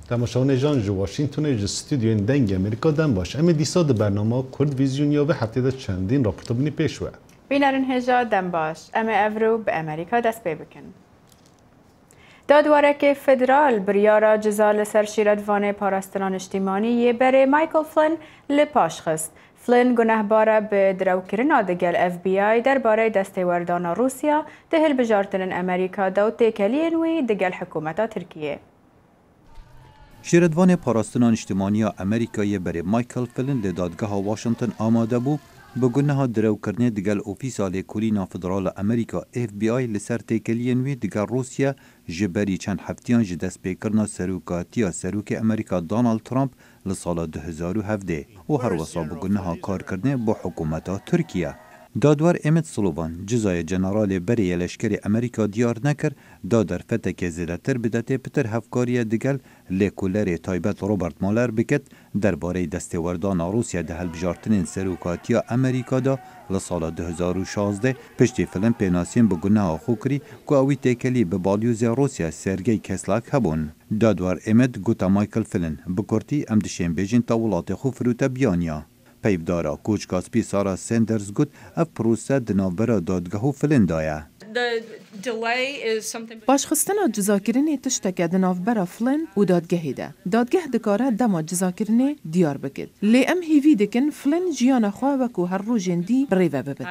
تماشاون جان جو واشنگتن ج استودیو دنگ امریکا دم باش اما دیسا د برنامه کرد ویزیون یا و هفته ده چندین راپورت بینی پیشوه بینرن هجا دم باش اما افرو به امریکا دست پی بکن دادواره که فدرال بریارا جزا لسر شیردوان پاراستنان اجتماعی بره مایکل فلین لپاش خست. فلین گناهباره به دروکرنا دگل اف بی آی درباره دستوردان روسیا دهل بجارتن امریکا دو تکلین وی دگل حکومت ترکیه. شیردوان پاراستنان اجتماعی امریکایی بره مایکل فلین لدادگاه واشنگتن آماده بو به گناه دروکرنه دگل اوفیسال کورینا فدرال امریکا اف بی آی لسر تکلین وی دگل روسیا جبری چند هفتیان جدست پیکرنا سروکاتیا سروک امریکا دونالد ترامپ لسال 2017 و هر وصا بگنها کار کرده با حکومت ترکیه. دادوار امت سلووان جزای جنرال بری لشکر امریکا دیار نکر دادر فتک زیدتر بدته پتر هفکاری دگل لیکولر تایبت روبرت مولر بکت درباره دستوردان روسیا ده هلبجارتنین سروکاتیا امریکا دا لسال 2016 پشتی فلم پیناسین بگناه خوکری که اوی تکلی به بالیوز روسیا سرگی کسلاک هبون. دادوار امت گوتا مایکل فلین بکرتی امدشین بیجین تا ولات خو فروتا بیانیا. پیبدارا کوچ کاسپی سارا سندرز گوت اف پروسه دنابرا دادگاهو فلین دایه. باشخستنا جزاکرینی تشتک دنابرا فلین و دادگاهی ده. دادگاه دکاره دما جزاکرینی دیار بکد. لی ام هیوی دکن فلین جیان خواه وکو هر رو جندی ریوه ببد.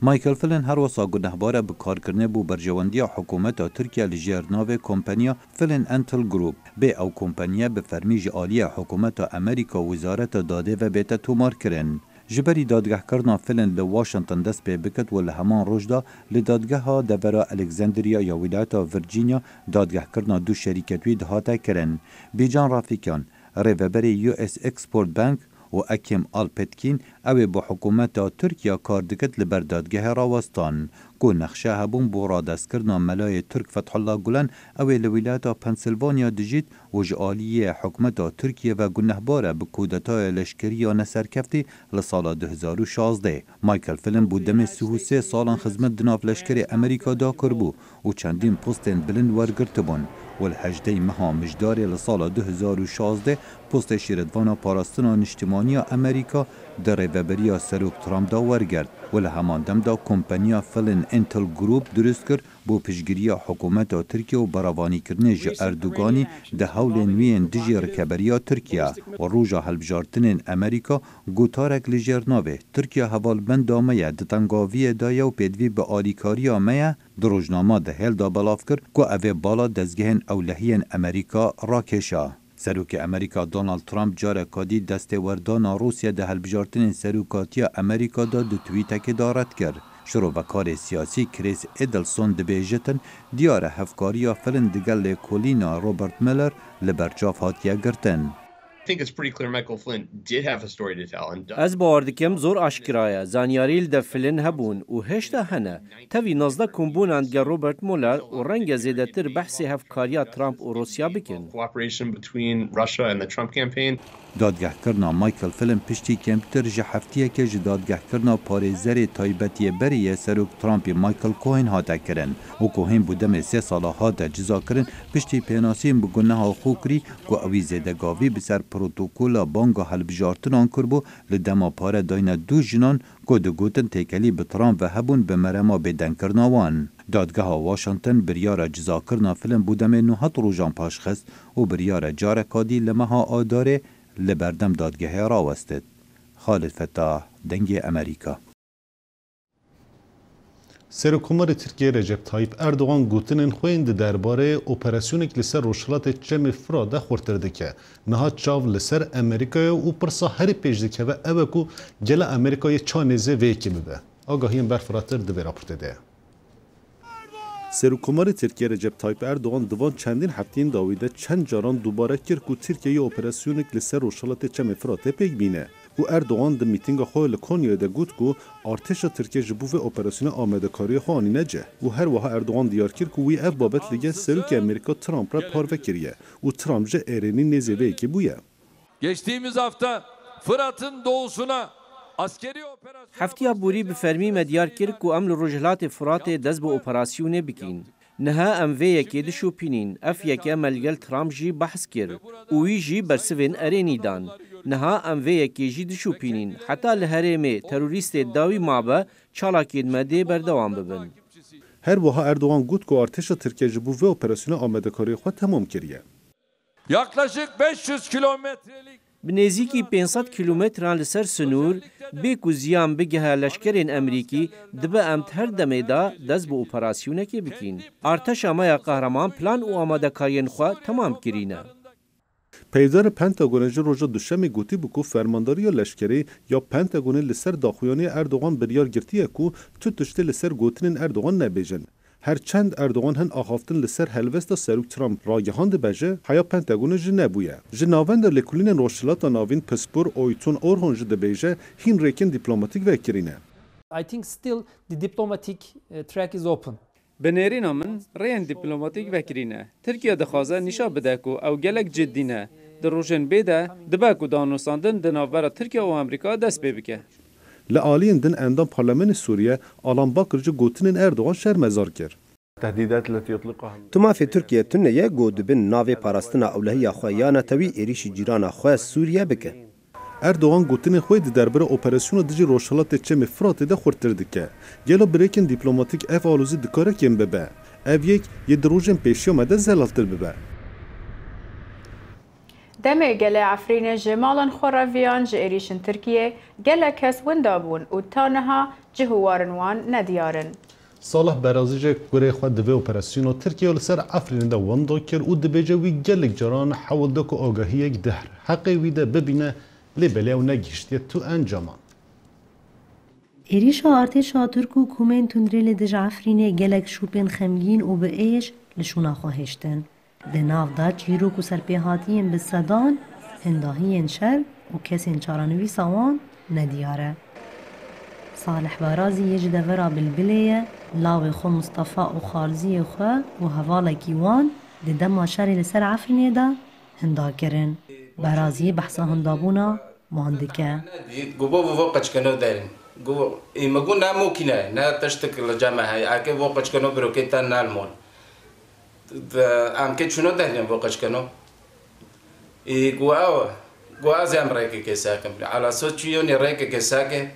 مایکل فلین هر وسا گنهباره به کار کرنه بو برجواندی حکومت ترکیه لجرناو کمپانیا فلین انتل گروپ به او کمپانیا به فرمیج عالی حکومت امریکا وزارت داده و بیت تومار کرن. جبری دادگاه کرنا فلین لواشنطن دست به بکت و لهمان روجدا لدادگاه ها دورا الکساندریا یا ولایت ورجینیا دادگاه کرنا دو شریکتوی دهاته کرن. بیجان رافیکان ریوبری یو اس اکسپورت بانک و اکیم آلپتکین اوی با حکومت ترکیه کار دکت لبردادگاه راوستان که نقشه هبون بورا دست کرنا ملای ترک فتح الله گلن اوی لولایت پنسیلوانیا دجید و جعالی حکومت ترکیه و گنهباره به کودتای لشکری یا نسرکفتی لسال 2016 مایکل فلین بود دم 33 سالان خدمت دناف لشکر امریکا دا کربو و چندین پستین بلند ورگرت بون والهجده مها مجداری لسال 2016 پست شیردوان پاراستنان اجتماعی امریکا در ریوبریا سروک ترامپ دا ورگرد ولی همان دم دا کمپانیا فلین انتل گروپ درست کرد بو پشگیری حکومت ترکیه و براوانی کرنه جه اردوگانی ده حول نوین دیجی رکبریا ترکیه و روژا هلبجارتنین امریکا گوتارک لجرناوه ترکیه حوالبند دامه ده تنگاوی دایه و پیدوی به آلیکاری آمه در روزنامه ده هل دا بلاف کرد که اوه بالا دزگهن اولهین امریکا را کشا. سروک امریکا دونالد ترامپ جاره کادی دستوردان روسیا ده هلبجارتنین سروکاتیا امریکا دا دو تویتک دارد کرد. شروع و کار سیاسی کریس ادلسون دبیجتن دیار هفکاری فلین دگل کولینا روبرت میلر لبرچاف هاتیه گرتن. از باوردکم زور آشکرایه زانیاریل ده فلین هبون و هشتا هنه تاوی نازده کمبونند گر روبرت مولر و رنگ زیده تر بحث هفکاریا ترامپ و روسیا بکن. دادگاه کرنا مایکل فلین پشتی کمتر جه هفتیه که جه دادگاه کرنا پارێزەرê تایبەتیە بەریە سەرۆک ترامپی مایکل کوهین هاته کرن و کوهین بودم 3 ساله هاته جزا کرن پشتی پێناسین بگونەها خوکری که اوی زێدەگاوی بسر پروتوکولا بانگا هەلبژارتنان کربو لدما پاره داینە دو جنان که دگوتن تێکەلی به ترامپ و هبون به مرما بێدەنکردنەوان. دادگاه واشنگتن بریار جزا کرنا فلین بودم 9 روژان پاشخست و بریار جاره کادی لمها آداره لبردم دادگاه راوستد. خالد فتاح دنگ امریکا. سرکومار ترکیه رجب طایب اردوغان گوتنن خویند درباره اپراسیونک لسر روشلات چم فراده خورترده که نها چاو لسر امریکای و پرسا هر پیجده که و اوکو جل امریکای چانزه ویکی ببه. آگاهیم برفراتر دو راپورته ده. سرکومار ترکیه رجب طایب اردوغان دوان چندین هفتین داویده چند جاران دوباره کرد که ترکیه اپراسیونک لسر روشلات چم فراده پیگ بینه. و اردوغان د میتینگ خو لکونیا د گوت کو ارتش ترکیه جبو و اپراسیون آماده کاری خو انی نجه و هر وها اردوغان دیار کرد کو وی اف بابت لگه سروک امریکا ترامپ را پارو کریه و ترامپ جه ایرانی نزیوه کی بویه. Geçtiğimiz hafta Fırat'ın doğusuna askeri operasyon هفتیا بوری به فرمی مدیار کرد که عمل رجلات فرات دست به اپراسیونه بکین. نها ام وی یکی دشو پینین اف یکی ملگل ترامپ جی بحث کر اوی جی برسوین ارینی دان نها ام وی یکی جی دشو پینین حتی لهرمه تروریست داوی مابه چالاکید مده بردوام ببن. هر وها اردوغان گوت که ارتش ترکیه جبو و اپراسیون آماده‌کاری خود تمام کریه. Yaklaşık 500 kilometrelik بنزیکی 500 کیلومتران لسر سنور بیکو زیان بگه لشکرین امریکی دبه امت هر دمه دا دست به اپراسیونه که بکین. ارتش آمای قهرمان پلان و آماده کارین خواه تمام کرینه. پیدار پنتاگون جی روژا دوشمی گوتی بکو فرمانداری لشکری یا پنتاگون لسر داخویانی اردوغان بریار گرتیه کو تو تشتی لسر گوتنین اردوغان نبیجن. هر چند اردوغان هن آخافتن لسر هلوستا سروک ترامپ راگهان ده بجه حیا پنتاگون جی نبویه. جی ناوند لکولین روشلاتا ناوین پسپور اویتون اورهون جی ده بجه هین ریکن دیپلوماتیک وکرینه. I think still the diplomatic track is open. بنێرینە من ڕێیان دیپلۆماتیک vekirîne. Tirkiye dixwaze nîşa bide ku ew gelek ciddî ne. Di rojên bê de dibe ku danûstandin di navbera Tirkiye û Amerîka dest pê bike. Li aliyên din endam Parlamenê Sûriye Alan Bakir ji gotinên Erdogan şermezar kir. Tu mafê Tirkiye tuneye got dibin navê parastina ewlehiya xwe yana tewî êrişî cîrana xwe Sûriye bike. Erdogan gotinê xwe di derbere operasyona dijî Rojhilatê Çemê Firatê de xurtir dike. Gelo birêkên dîplomatîk ev alozî dikare kêm bibe. Ev yek yê di rojên pêşiya me de zelaltir bibe. Demê gelê Efrînê ji malan xwereviyan ji êrişên Tirkiye gelek kes winda bûn û ta niha cihûwarên wan nediyarin. Salih Berazî jê gurê xwe di vê operasyona Tirkiye li ser Efrînê de wenda kir û dibêje wî gelek caran hewil da ku agahiyek dihr heqê wî de bibîne lê belê negihiştiye tu encaman. Êrişa artêşa Tirk û komên tundrê li dij Efrînê gelek şûpên xemgîn û bi êş li şûna xwe hêştin. Di nav da çîrok û serpêhatiyên bi sedan, hindahiyên şer û kesên çaranivîsa wan nediyar e. Salih Barazî yê ji devera Bilbilê ye, lawê xwe Mustafa û xalziyê xwe û hevalekî wan di dema şerê li ser Efrînê de hinda kirin. Barazî behsa hindabûna wan dike. Go imagun na mukina na tashtak la jama'a ake vo qachkano broketan nalmon am ke chuno dahne vo qachkano go azam reke ke sakam ala sochiyon reke ke sake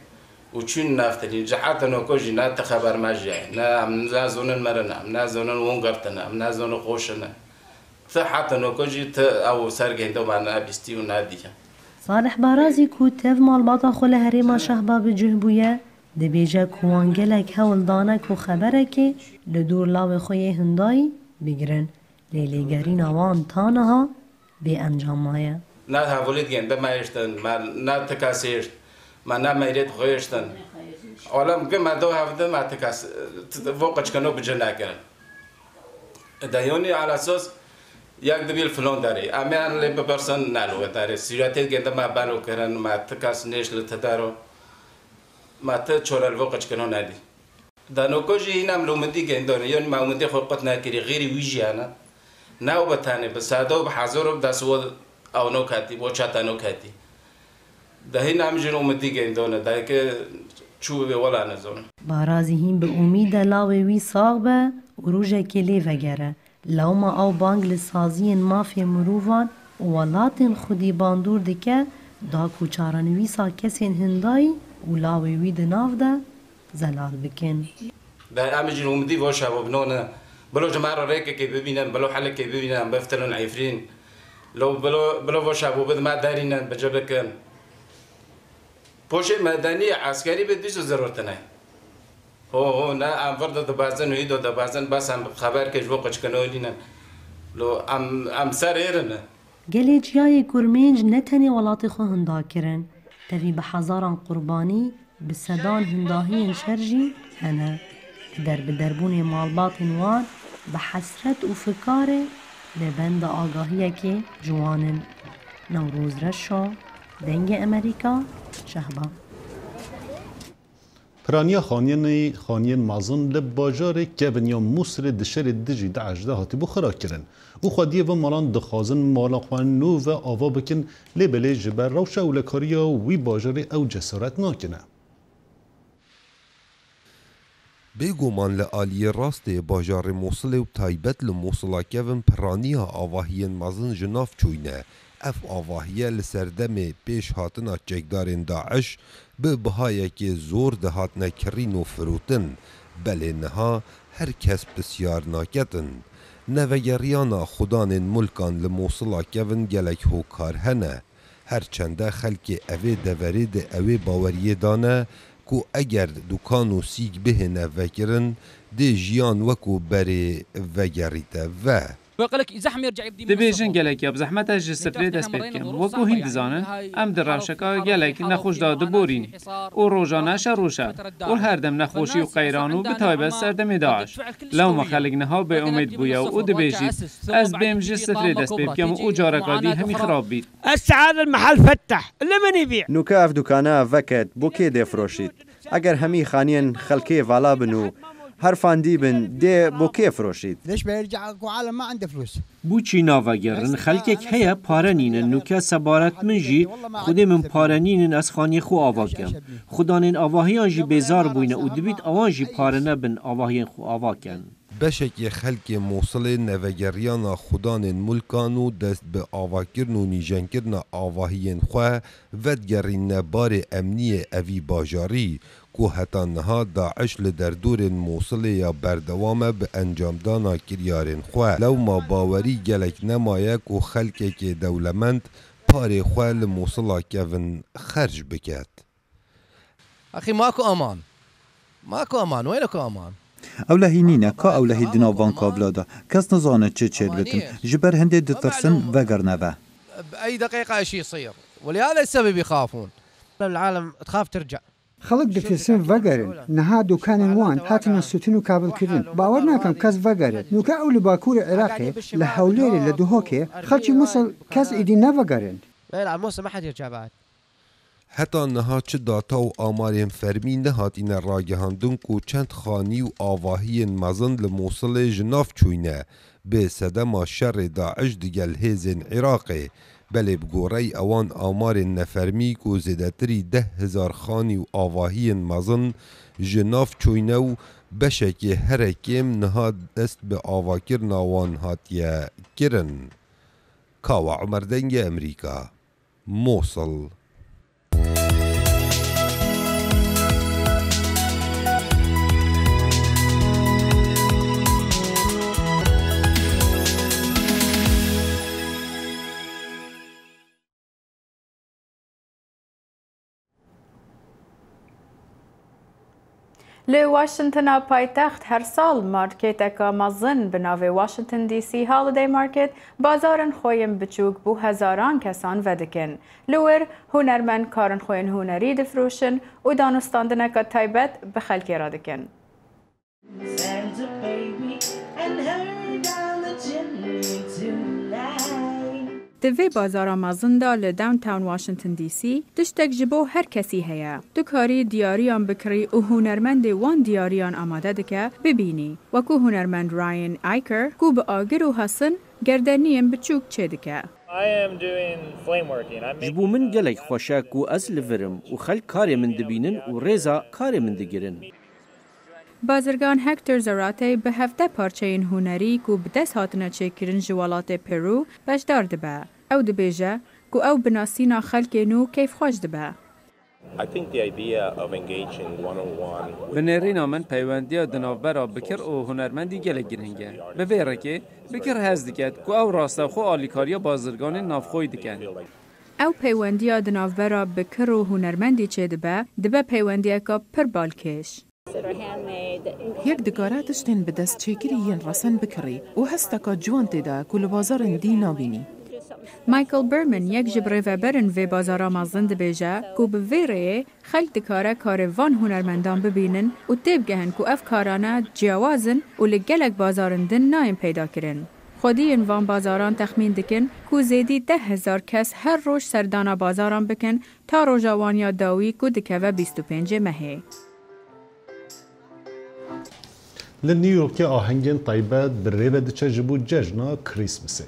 u chun naftali jahata no koji na ta khabar majja na am na zonan marana am na zonan wongartana am na zonan khoshana fa hatta no koji ta aw sarge ndo mana bisti u nadiya Salih Barazî ku tev malbata xwe li herêma Şehba bicih bûye, dibêje ku wan gelek hewl dane ku xeberekê li dûr lawê xwe yê hindayî bigirin. Lê lêgerîna wan ta niha bê encam maye. Na hevolît gende me hêştin, me na tikasî hêşt, me na meyrêt xwe hêştin. Olam ge me do hevdin me tikas vo qeçkeno bice nekirin. Dayonî ala sos یک دبیل فلان داری، امیان لی بپرسن نلوه داری. سیاتی گنده ما بانو کردن، ما تکاس نیش لطه دارو، ما ت چورال وقت کنن ندی. دانو کجی اینم لومدی گندانه، یعنی ما اومدی خود قط نکری غیری ویجیانه، ناو بتانه بساده و بحضور و دستود آو نو کاتی، و چات نو کاتی. دهی نامجن اومدی گندانه، دایی که چوبه ولا نزونه. Barazî hîn bi umîde lawê wî sağ be û rojekê lê vegere. Lawma ew bang li saziyên mafê mirovan û welatên xwedî bandûr dike da ku çaranivîsa kesên hindayî û lawê wî di nav de zelal bikin. Da amicin umdî vo şabobnone bilo cemara rêkekê bibînin bilo helekê bibînin beftirin Efrîn bilo vo şabobid me derînin bice bikin poşê medenî eskerî bi dîs û zerûrtine هو نا ام فرد دبازن ويدو دبازن بس ام خبر كج وقت كنولينا لو ام سريرنا gelê ciyayê kurmênc ne tenê welatê xwe hinda kirin, tevî bi hezaran qurbanî bi sedan hindahiyên şer jî hene. Derbiderbûnê malbatên wan bi hesret û fikarê lê benda agahiyekê ciwanin. Newroz Reşa, Dengê Amerîka, Şehba. Piraniya xaniyên mezin li bajarê Kevin ya Mosulê di şerê dijî Daeş de hatibû xira kirin û xwediyê ve malan dixwazin mala xwe nû ve ava bikin lê belê ji ber rewşa ewlekariya wî bajarê ew cesaret nakine. بگومان لعالی راست باجار موصل و تایبت لموصلا کفن پرانیها آواهین مزن جناف چوینه اف آواهیه لسردم پیش هاتنا چکدارین داعش به بهایی که زور دهات نکرین و فروتن بله نها هر کس بسیار ناکتن نوگریانا خدان ملکان لموصلا کفن گلک هوکار هنه هر چنده خلک اوه دوری ده اوه باوریه دانه کو اگر دکان و سیگ بهنه وکرن ده جیان وکو بری وگریته و دبیجن گلک یا بزحمت اج سفری دست بید کم وکو هند زانن ام در راشکا گلک نخوش داده بورین و روزانه شروشه و هر دم نخوشی و قیرانو به تایبت سردم داعش لو ما خلق نها به امید بویا و دبیجید از بیم جه سفری دست بید کم و جارکادی همی خراب بید السعادة المحل فتح لمن يبيع نوكاف دكانا وكت بوكي دي فروشيت اگر همي خانين خلقي والا بنو هر فاندي بن دي بوكي فروشيت ليش بيرجع عالم ما عنده فلوس بوچی ناوگرن خلکک هیا پارنین نوکه سبارت من جی خودی من پارنین از خانی خو آواکم خدانین آواهیان جی بیزار بوینه و دبیت آوان جی پارنه بن آواهیان خو آواکن بشک خلک موصل نوگریان خدان ملکانو دست به آواکرن و نیجنکرن آواهین خواه ودگرین بار امنی اوی باجاری که حتی نها داعش لدردور موصل یا بردوامه به انجام دانا کریارن خواه لو ما باوری گلک نمایه که خلک که دولمند پار خواه لموصل کفن خرج بکد اخي ماكو امان وينكو امان اولهی نینه که اولهی دناوان کابلادا کس نزانه چه بتن جبر هنده دترسن وگرنه و بأي دقيقة شيء يصير ولهذا السبب يخافون العالم تخاف ترجع خلق دفرسن وگرن نها دکان وان هاتنا ستونو کابل کردن باور ناکم کس وگرن نوکا اول باکور عراقی لحولیر لدوهوکی خلچی موصل کس ایدی نوگرن لا موصل ما حد يرجع بعد حتی نها چه داتا و آمارین فرمی نهاتین راگهاندن که چند خانی و آواهی مزن لموصل جناف چوینه به صدم شر داعش دیگل هیزن عراقی بله بگوری اوان آمارین نفرمی که زیدتری 10,000 خانی و آواهی مزن جناف چوینه و بشکی هر کم نها دست به آواکر ناوان هاتیه کرن. کاوا عمر دنگ امریکا موصل. لواشنطن پایتخت هر سال مارکت مزن به ناو واشنطن دی سی هالیدی مارکت بازارن خویم بچوک بو هزاران کسان ودکن. لور هنرمند کارن خوین هنری دفروشن و دانستاندن که تایبت به خلکی را دکن. دوی بازار مزن دا لداونتاون واشنطن دی سی دشتک جبو هر کسی هیا. دو کاری دیاریان بکری و هنرمند وان دیاریان آماده دکه ببینی. وکو هنرمند راین ایکر کو به آگر و حسن گردنیم بچوک چه دکه. جبو من گلک خوشک و از لورم و خلق کاری من دبینن و ریزا کاری من دگیرن. بازرگان هکتر زراته به 17 پارچه هنری کو به دست هاتنه چه کرن جوالات پرو بشدار دبه. او دبیجه کو او بناسینا خلق نو کیف خوش دبه. بنرین من پیوندی دناوبرا بکر و هنرمندی گله گرنگه. به ویره که بکر هز دکت کو او راسته خو آلیکاریا بازرگان نافخوی دکن. او پیوندی دناوبرا بکر و هنرمندی چه دبه پیوندی که پر بالکش. یک دکاره تشتین به دست چیکری ین رسن بکری و هستکا جوان تیدا کل بازار دی نابینی. مایکل برمن یک جبره و برن و بازار مازن دبیجه که به ویره خلق دکاره کاروان هنرمندان ببینن و تیب گهن که اف کارانه جیوازن و لگلک بازارندن نایم پیدا کرن. خودی این وان بازاران تخمین دکن که زیدی 10,000 کس هر روز سردانا بازاران بکن تا روژاوانیا داوی که دکوه 25 مهی. لنيويورك آهنگین طیبت بریبد چجبو جشن کریسمسه.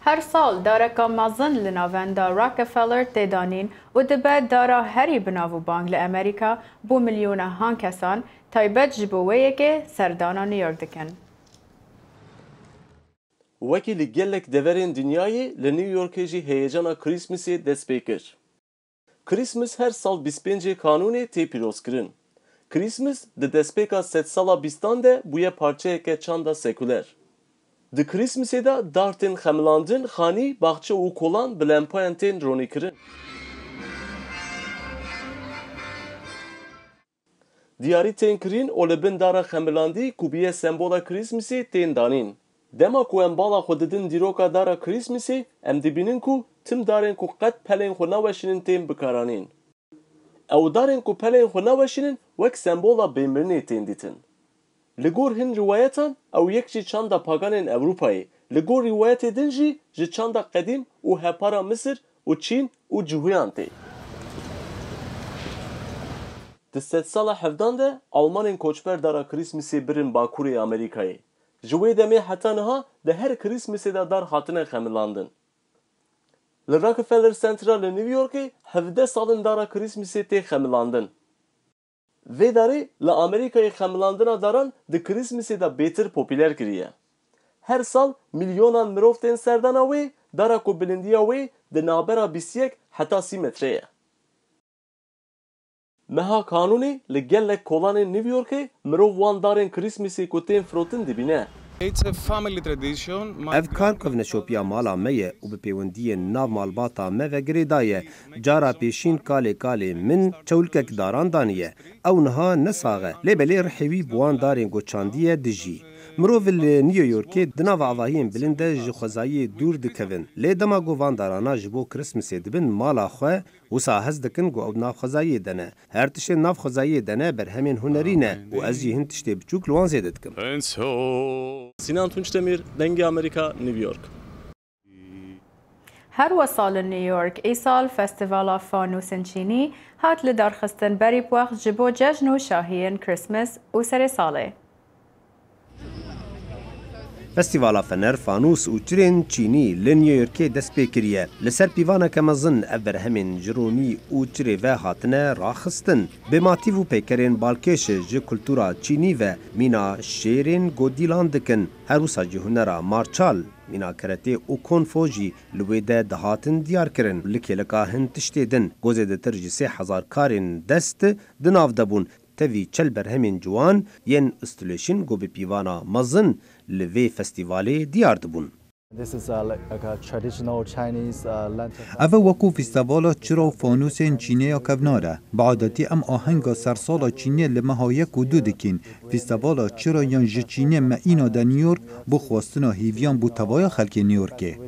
هر سال داره که مزن لناوندا راکفلر تیدانین و دبه داره هری بناو بانک لامریکا بو میلیون هان کسان تایبت جبوه که سردانا نیورک دکن. وکی لگلک دورین دنیای لنیویورک جی هیجانا کریسمسی دست پیکر. کریسمس هر سال 25 کانونی تی پیروز کرن. کریسمس ده دست پیکا 7 سالا بیستان ده بویه پارچه که چاندا سکولر. ده کریسمسی ده دارتین خملاندن خانی باخچه و کولان بلمپاینتین رونی کرن. دیاری تین کرین اولبن دارا خملاندی کوبیه سمبولا کریسمسی تین دانین. دما کو ام بالا خوددن دیروکا دارا کریسمسی ام دبینن کو تم دارن کو قد پلین خو نوشنن تیم بکارانین. او دارن کو پلین خو نوشنن وک سمبولا بیمرنی تین دیتن. لگور هن روایتان او یکجی چاندا پاگانین اوروپایی لگور روایت دنجی جی چاندا قدیم و هپارا مصر و چین و جهویان تی. دست سال 17 ده آلمانین کوچبر دارا کریسمسی برن باکوری امریکایی. جوی دمی حتی نها ده هر کریسمسی ده دار خاطنه خملاندن. لراکفلر سنترال نیویورکی 17 سالن دارا کریسمسی تی خملاندن. و داری لامریکای خملاندنا دارن ده کریسمسی ده بیتر پوپیلر کریه. هر سال میلیونان مروفتین سردان اوی دارا کو بلندی اوی ده نابرا 21 حتی 30 متره. مها قانونی لگل کولان نیویورکی مروف وان دارن کریسمسی کوتین فروتن دبینه. اف کار کفنشوپیا مالا میه و به پیوندی ناو مالباتا مه و گریدایه جارا پیشین کالی من چولکک داران دانیه او نها نساغه لیبلی رحوی بوان دارین گوچاندیه دجی مروف نیویورکی دناو آواهین بلنده جخوزایی دور دکوین لی دما گوان دارانا جبو کرسمسی دبن مالا خواه و ساهز دکن گو او نافخوزایی دنه هر تشت نافخوزایی دنه بر همین هنرینه و از جهن تشت بچوک لوان زیده دکم سینان تونچتمیر دنگ امریکا نیویورک هر وصال نیویورک ای سال فستیوالا فانوس چینی هات لدارخستن بری بوخ جبو جشن و شاهین کریسمس و سر ساله فستیوالا فنر فانوس و چرین چینی لنیویورکی دست پیکریه لسر پیوانا کمزن ابر همین جرونی و چری و هاتنه راخستن به ماتیو پیکرین بالکش جه کلتورا چینی و مینا شیرین گودیلان دکن هروسا جهنرا مارچال مینا کرتی و کنفوجی لویده دهاتن دیار کرن لکی لکاهن تشتیدن گوزه ده ترجی 3000 کارین دست دناف دبون توی چل بر همین جوان ین استولیشن گو به پیوانا مزن لوی فستیوالی دیار دبون. اوه وکو فستیوالا چرا فانوسین چینی کوناره بعادتی ام آهنگا سرسالا چینی لمها یک و دو دکین فستیوالا چرا یان جه چینی معینا در نیویورک بو خواستنا هیویان بو توایا خلک نیویورکه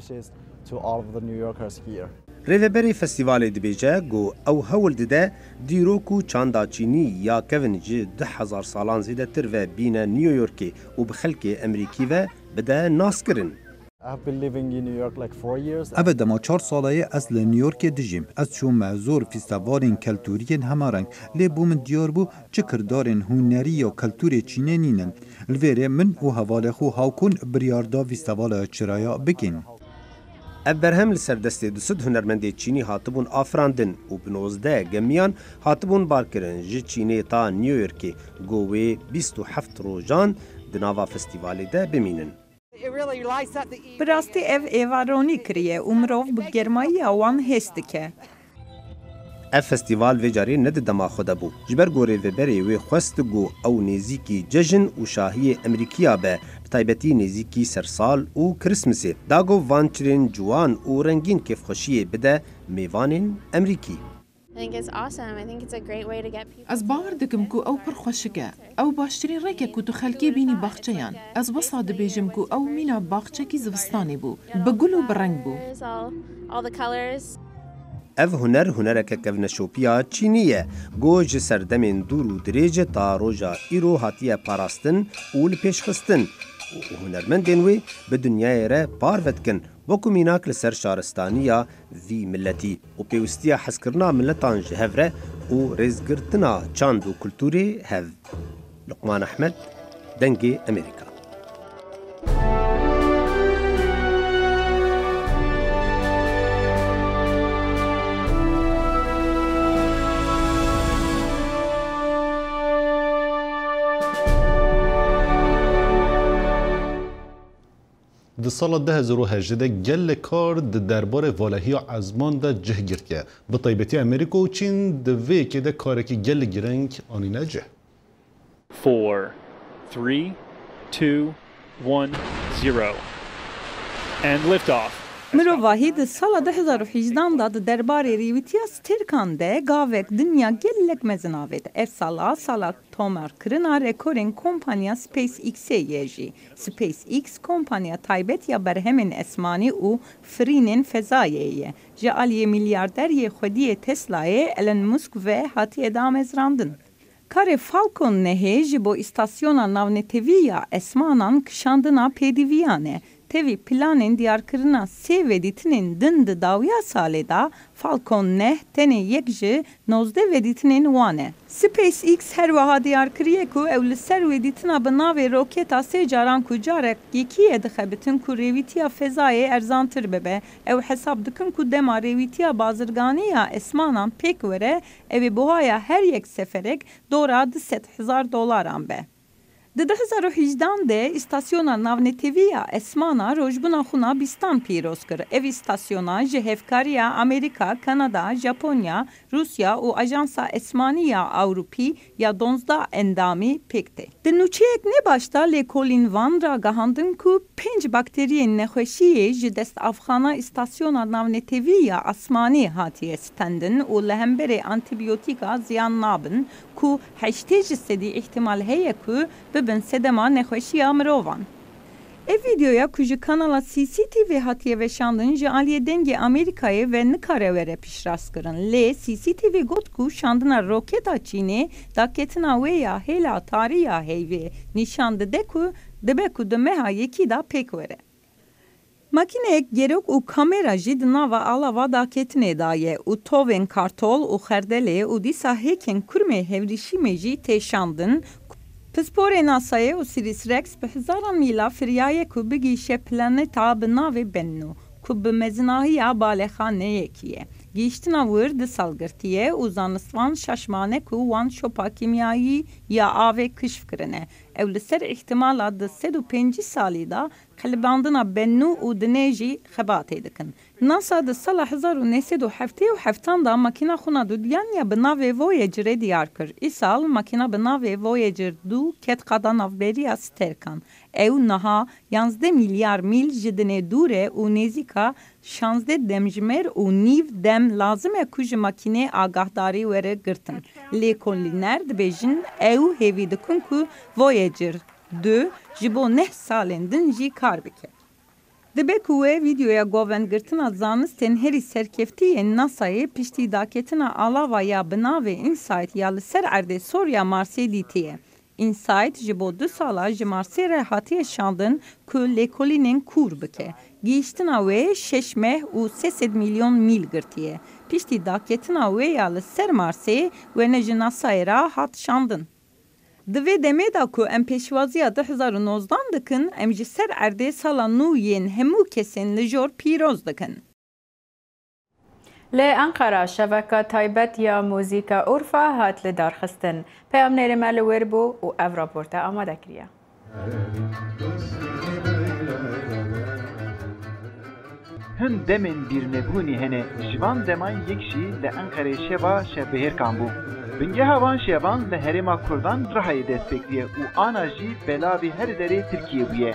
ریوبری فستیوال دبیجه گو او هول دده دیروکو چاندا چینی یا کون جه 10,000 سالان زیده تر و بین نیویورکی و بخلک امریکی و بده ناس کرن. اوه دما 4 ساله از نیویورک دجیم از چون معذور فستیوالین کلتورین همارنگ لی بو من دیار بو چه کردارین هنری یا کلتور چینی نینن الویره من و حوال خو هاکون بریاردا فستیوال چرایا بکن. ابرهم لسردست دوسد هنرمند چینی هاتبون آفراندن و بنوزده گمیان هاتبون بارکرن جه چینی تا نیویورکی گوه 27 روزان دناوا فستیوالی ده بمینن. براستی ایوارونی کریه امروف بگرمایی اوان هست که اف فستیوال و جاری ند دما خدا بو جبر گوره و بری و خواست گو او نزیکی جشن و شاهی امریکیا به تایبتی نزیکی سرسال و کریسمسی داگو وانچرین جوان و رنگین کف خوشی بده میوانین امریکی. از باور دکم کو او پر خوشگه او باشترین ریکه کو تو خلکی بینی باغچه‌یان از وسا دبیجم کو او مینا باغچه کی زوستانی بو بگل و برنگ بو اف هنرک کفنشوپیا چینیه گوج سردمین دور و دریج تا روژا ایرو هاتیه پاراستن و لپیشخستن و هنرمندین وی به دنیای را پاروت کن وکو میناک لسر شارستانیا وی ملتی و پیوستیا حسکرنا ملتان جهوره و ریزگرتنا چاند و کلتوری هف. لقمان احمد، دنگ امریکا. di sala 2018 de gelek kar di derbarê valahiya ezman de cih girtiye. Bi taybetî Amerîka û Çîn di vê yekê de karekî gelek gireng anîne cih. 4, 3, 2, 1, 0. And liftoff. Mirovahî di sala 2018 da di derbarê rêwîtiya Stêrkan de gavek dinya gelek mezin avêt. Ev sala tomarkirina rekorên kompanya SpaceX'ê ye jî. SpaceX kompanya taybet ya berhemên esmanî û firînên fezayê ye. Ji aliyê milyarderiyê Xwediyê Tesla'yê Elon Musk ve hatiye damezrandin. Karê Falcon nehê ji bo îstasyona navnetevî ya esmanan kişandina pêdîviyan e. Tevî planên diyarkirina sê vedîtinên din di dawiya salê da Falcon neh tenê yek ji 19 vedîtinên wan e. SpaceX her wiha diyar kiriye ku ew li ser vedîtina bi navê roketa sê caran ku carek yekî dixebitin ku rêwîtiya fezayê erzantir bibe. Ew hesab dikin ku dema rêwîtiya bazirganî ya esmanan pêk were evê buhaya her yek seferek dora $200,000 be. Di 2018 de îstasyona navnetevî ya esmana rojbuna xuna bîstan pîroz kir. Ev îstasyona ji hevkariya Amerîka, Kanada, Japonya, Rusya û Ajansa Esmanî ya Awropî ya 12 endamî pêk tê. Di nûçeyek nebaşta lêkolîn van ragihandin ku 5 bakteriyên nexweşiyê ji destavxana îstasyona navnetevî ya asmanî hatiye stendin û li hemberê antibiyotîka ziyan nabin ku 80% ihtimal heye ku bibin sedema nexweşiya mirovan. Ev videoya ku ji kanala CCTV hatiye veşandin ji aliyê dengê Amerîkayê ve nikare were pîşrast kirin. Lê CCTV got ku şandina roketa Çînê daketina wê ya hêla tarî ya heyvê nîşan dide ku dibe ku di meha yekî da pêk were. Makineyek gerok û kamera jî di nava alava daketinê da ye û tovên kartol û xerdelê û dîsa hêkên kurmê hevrîşîmê jî têşandin. Pisporê NASAyê û SpaceX bi hizaran mîla firyayê ku bigîşe planeta bi navê Bennu ku bi mezinahiya balexaneyekî ye. Gîştina wir di salgirtiye û zanistvan şaşmane ku wan şopa kîmyayî ya avê kişf kirine. Ew li ser ihtimala di 105 salî da qelibandina Bennu û dinê jî xebatê dikin. NASA di sala 1977 da makîna xuna dudiyan ya bi navê Voyagerê diyar kir. Îsal makîna bi navê Voyager 2 ket qada navberiya Stêrkan. Ew niha 11 milyar mîl ji dinê dûr e û nêzîka 16 demjimêr û nîv dem lazim e ku ji makînê agahdarî were girtin. Lêkolîner dibêjin ew hêvî dikin ku Voyager 2 ji bo 9 salên din jî kar bike. Dibe ku wê videoya govendgirtina zanistên herî serkeftiyên NASAyê piştî daketina alava ya bi navê InSight ya li ser erdê Sorya Marsê dîtiye. InSight ji bo 2 sala ji Marsê re hatiye şandin ku lêkolînên kûr bike. Gîştina wê 6 meh û 300 milyon mîl girtiye. Piştî daketina wê ya li ser Marsê wene ji NASAyê ra hat şandin. Di vê demê da ku em pêşwaziya 2019 dikin, em ji ser erdê sala nû yên hemû kesên li jor pîroz dikin. Li Enqera şeveka taybet ya muzîka Urfa hat li darxistin. Peyamnêrê me li wêr bû û ev raporta amade kiriye. Hin demên bîrnebûnî hene ji van deman yek jî li Enqerê şeva şevbihêrkan bû. Bingeha van şevan li Herêma Kurdan Rihayê dest pêkiriye û ana jî belavî her derê Tirkiye bûye.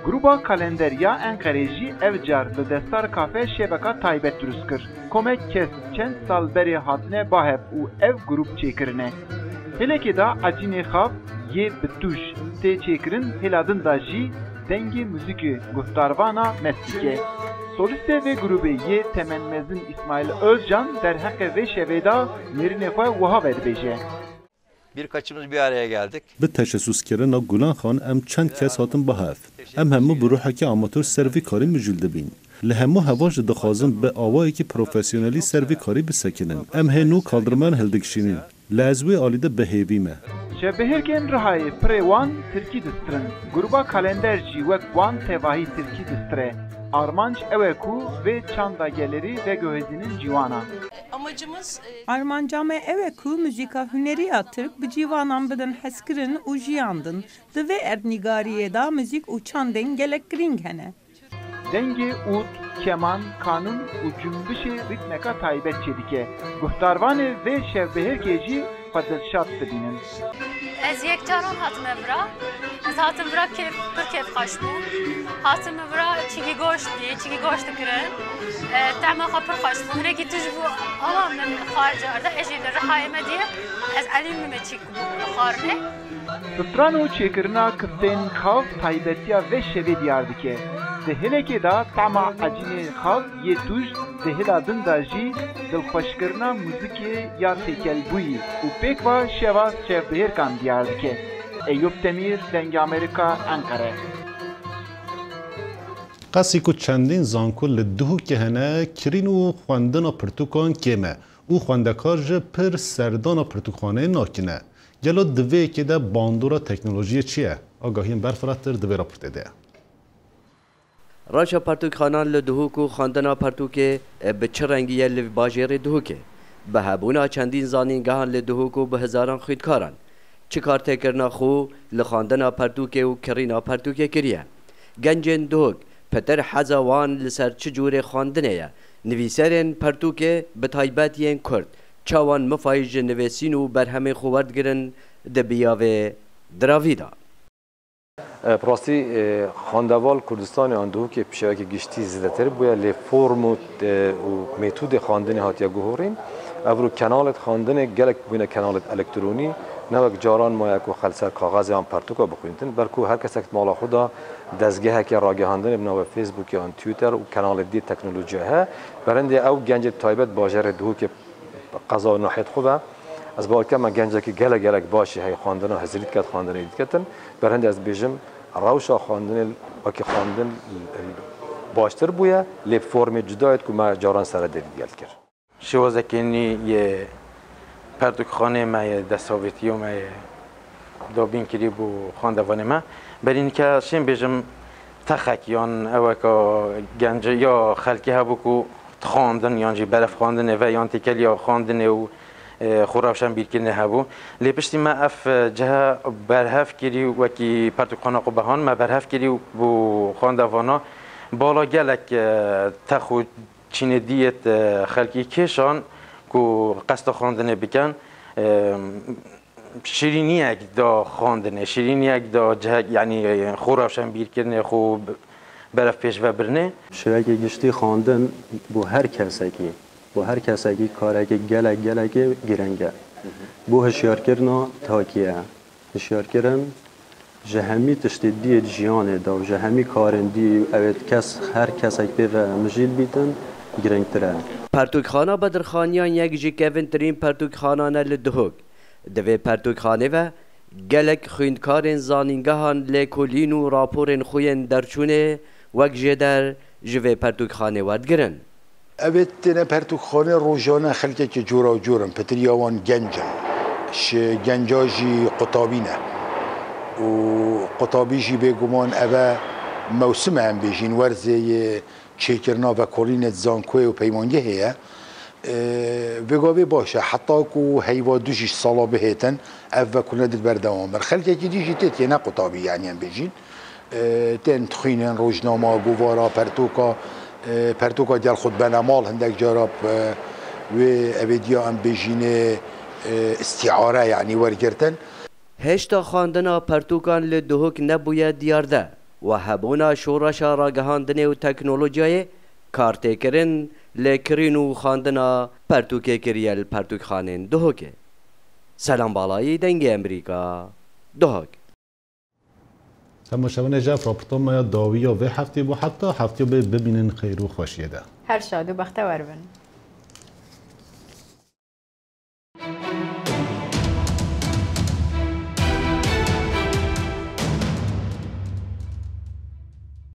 Grupa Kalenderiya Enqerê jî ev car li destar kafe şeveka taybet durust kir. Komek kes çend sal berê hatine bahev û ev grup çêkirine. Helekê da acînê xav yê bi tûj tê çêkirin heladin da jî dengê müzikê guftarvana mestîke. Solistê vê grubê yê temenmezin İsmail Özcan derheqê vê şevê da nêrînê xwe wiha vedibêje. Birkaçımız bir araya geldik. Bi teşebbüskirina Gulan Xan em çend kes hatin bihev. Em hemû bi ruhekî amatör servîkarî mijûl dibîn. Li hemû hevan jî dixwazin bi awayekî profesyonelî servîkarî bisekinin. Em hênû kaldırman hildikşînin. Li ez wê alî de bihêvî me. Şevbihêrkên Rihayê pirê wan Tirkî distirin. Grupa Kalender jî wek wan tevahî Tirkî distire. Armanc ew e ku vê çanda gelerî vegihêzinin cîwana. Amacımız Armancame ev e ku müzika hüneriya Türk bi cîvanan bidin heskirin û jiyandin. Di vê erdnîgariyê da müzik û çandên gelek girîng hene. دنگ اوت کمان کانون و جنبش ریتمکا تایبت چدیکه گفتاروان و شبهر کیجی فضلشات ببینن. از یک جاران هاتم برا، از هاتم برا کیف خوش بود. هاتم برا چیگی گوشت کرد. تعمل خبر خوش بود. نگی تجربه آوام من خارج آرده اجی لرهای مدیه از علیم نمیچیک بود خارنه. دکتران و چیکرنا کفتین خاف تایبتیا و شوی دیار دیکه. دهنه که دا طعم عجین خاف یه توش دهلا دنداجی دلخوش کرنا موزیکی یا تیکل بویی و پیک و شواز شبهر کام دیار دیکه. ایوب تمیر دنگ امریکا انقره. قصی کو چندین زانکو لدهو که هنه کرین و خواندنا پرتوکان کمه او خواندکار جه پر سردانا پرتوکانه ناکنه گلو دوی که ده باندورا تکنولوژی چیه؟ آگاهیم برفراتر دوی راپورته ده راشا پرتوکانان لدهوکو خواندنا پرتوکه به چه رنگیه لوی باجیر دهوکه به هبونا چندین زانینگاهان لدهوکو به هزاران خودکاران چه کار تکرنا خو لخواندنا پرتوکه و کرینا پرتوکه کریه گنجن دهوک پتر حزوان لسر چجور خواندنه نویسرین پرتوکه به تایبتین کرد چاوان مفایج نویسین و برهم خوارد گرن دبیاوه دراویدا پراستی خواندوال کردستان آندو که پیشوک گشتی زیادتر بوده لی فرم و متد خواندن هاتیا گوهرین ابرو کانالت خواندن گلک بوده کانالت الکترونی نوک جاران ما یکو خلصر کاغذ هم پرتوکا بخویندن برکو هر کس اکت مالا خدا دزگه که راگهاندن بناو فیسبوک یا تویتر و کانال دی تکنولوژی ها برنده او گنج تایبت باجر دهو که قضا ناحیت خوبه از باید که من گنجه که گلک باشی های خواندن و هزریت کت خواندن ایدید کتن برنده از بیجم روشا خواندن و که خواندن باشتر بویا لی فرم جدایت که ما جاران سر دید گلد کرد شوازه کنی یه پرتوک خانه ما دستاویتی و ما دابین کری بو خواندوان ما برین که شیم بیجم تخکیان او که گنجه یا خلکی ها بکو خواندن یعنی برف خواندن و یا تیکل یا خواندن و خوراوشان بیرکرنه هبو لی پشتی ما اف جه برهف کری و کی پرتوکانه قبهان ما برهف کری بو خواندوانا بالا گلک تخو چین دیت خلکی کشان کو قصد خواندن بکن شیرینی یک دا خواندنه شیرینی یک دا جه یعنی خوراوشان بیرکرنه خوب برف پیش و برنه شوک گشتی خواندن بو هر کسی کاره که گلک گرنگه بو هشیار کرنا تاکیه هشیار کرن جهمی تشتیدی جیانه دا و جهمی کارندی اوید هر کسی که به مجیل بیتن گرنگتره پرتوکخانه بدرخانیان یک جی کهون ترین پرتوکخانانه لدهوک دوی پرتوکخانه و گلک خویندکارن زانینگاهان لیکولین و راپورن خوین درچونه وک جدر جوی پرتوکخانه وردگرن اوید تنه پرتوکخانه روزانه خلکه که جورا و جورن پتریاوان گنجن گنجاجی قطابینه و قطابیجی بگمان اوه موسم هم بیجین ورزه چیکرنا و کورینت زانکوی و پیمانگه هیه وگاوی باشه حتی که هیوا دوشش سالا بهتن او کنه دل بردوام بر خلکه که دیجی تیت یه نه قطابی یعنی هم بیجین تن تخینن روزنامه گوارا پرتوکا دیال خود بنامال هندک جاراب و اویدیا هم بیجین استعاره یعنی ورگرتن هشتا خواندنا پرتوکان لدهوک نبوید دیارده و هبونا شورش راگهاندنه و تکنولوژیای کارتکرین لکرین و خواندنا پرتوکه کریل پرتوک خانین دهوکه سلام بالایی دنگ امریکا دهوک تماشاون جاف راپورتان ما داویا و هفته بو حتی هفته ببینن خیر و خوشیه ده هر شاد و بختور بن